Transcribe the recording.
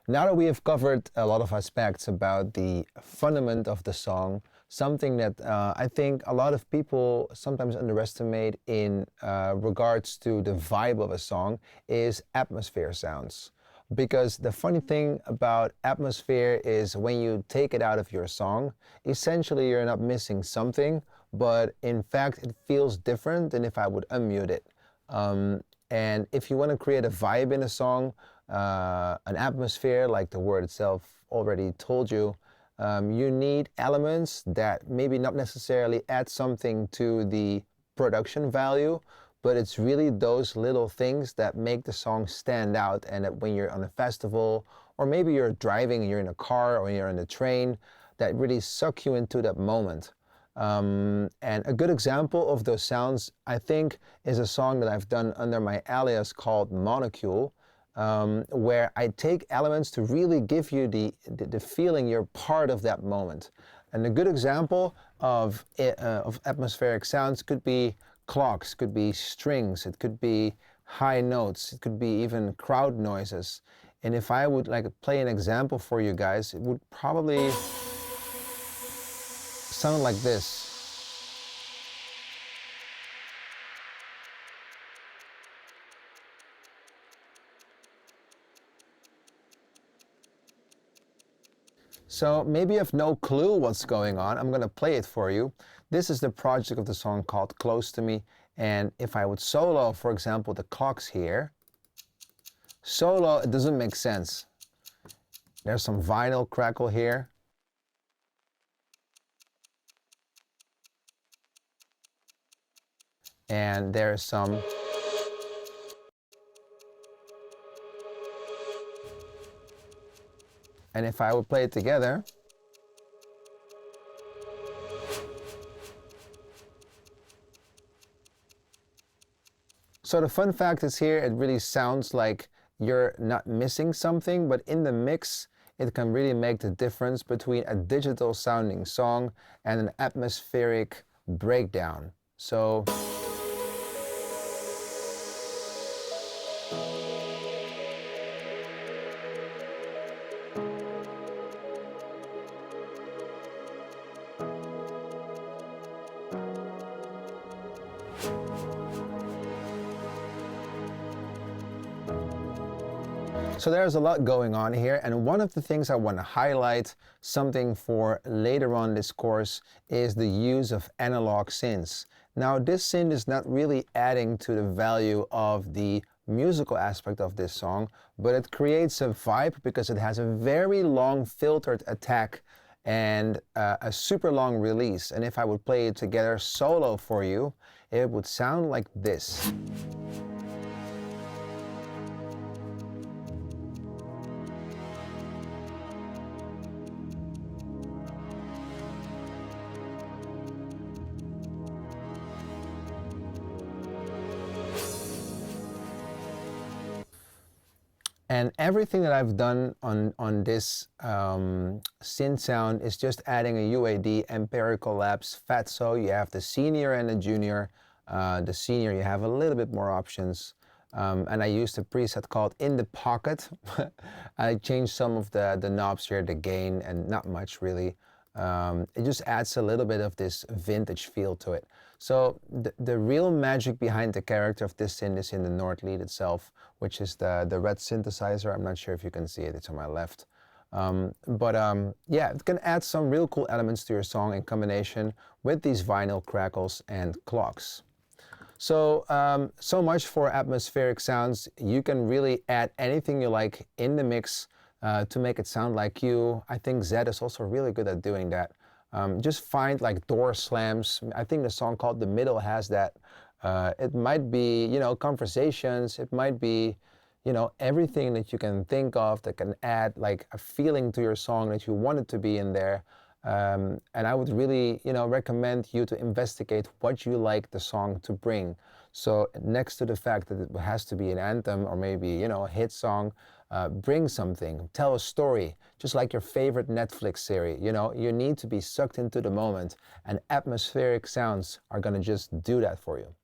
Now that we have covered a lot of aspects about the fundament of the song, something that I think a lot of people sometimes underestimate in regards to the vibe of a song is atmosphere sounds. Because the funny thing about atmosphere is when you take it out of your song, essentially you're not missing something, but in fact it feels different than if I would unmute it. And if you want to create a vibe in a song, an atmosphere, like the word itself already told you, you need elements that maybe not necessarily add something to the production value, but it's really those little things that make the song stand out, and that when you're on a festival, or maybe you're driving and you're in a car or you're in a train, that really suck you into that moment. And a good example of those sounds, I think, is a song that I've done under my alias called Monocule, where I take elements to really give you the feeling you're part of that moment. And a good example of atmospheric sounds could be clocks, could be strings, it could be high notes, it could be even crowd noises. And if I would like play an example for you guys, it would probably sound like this. So maybe you have no clue what's going on. I'm gonna play it for you. This is the project of the song called Close to Me. And if I would solo, for example, the clocks here, solo, it doesn't make sense. There's some vinyl crackle here. And there's some and if I would play it together, so the fun fact is here, it really sounds like you're not missing something, but in the mix, it can really make the difference between a digital sounding song and an atmospheric breakdown. So So there's a lot going on here, and one of the things I want to highlight, something for later on this course, is the use of analog synths. Now this synth is not really adding to the value of the musical aspect of this song, but it creates a vibe because it has a very long filtered attack and a super long release. And if I would play it together solo for you, it would sound like this. And everything that I've done on this synth sound is just adding a UAD, Empirical Labs, Fatso. You have the senior and the junior. The senior, you have a little bit more options. And I used a preset called In the Pocket. I changed some of the knobs here, the gain, and not much really. It just adds a little bit of this vintage feel to it. So the real magic behind the character of this synth is in the Nord lead itself, which is the red synthesizer. I'm not sure if you can see it, it's on my left. Yeah, it can add some real cool elements to your song in combination with these vinyl crackles and clocks. So, so much for atmospheric sounds. You can really add anything you like in the mix to make it sound like you. I think Zedd is also really good at doing that. Just find like door slams. I think the song called The Middle has that. It might be, you know, conversations. It might be, you know, everything that you can think of that can add like a feeling to your song that you want it to be in there. And I would really, you know, recommend you to investigate what you like the song to bring. So next to the fact that it has to be an anthem or maybe, you know, a hit song, bring something, tell a story, just like your favorite Netflix series. You know, you need to be sucked into the moment, and atmospheric sounds are going to just do that for you.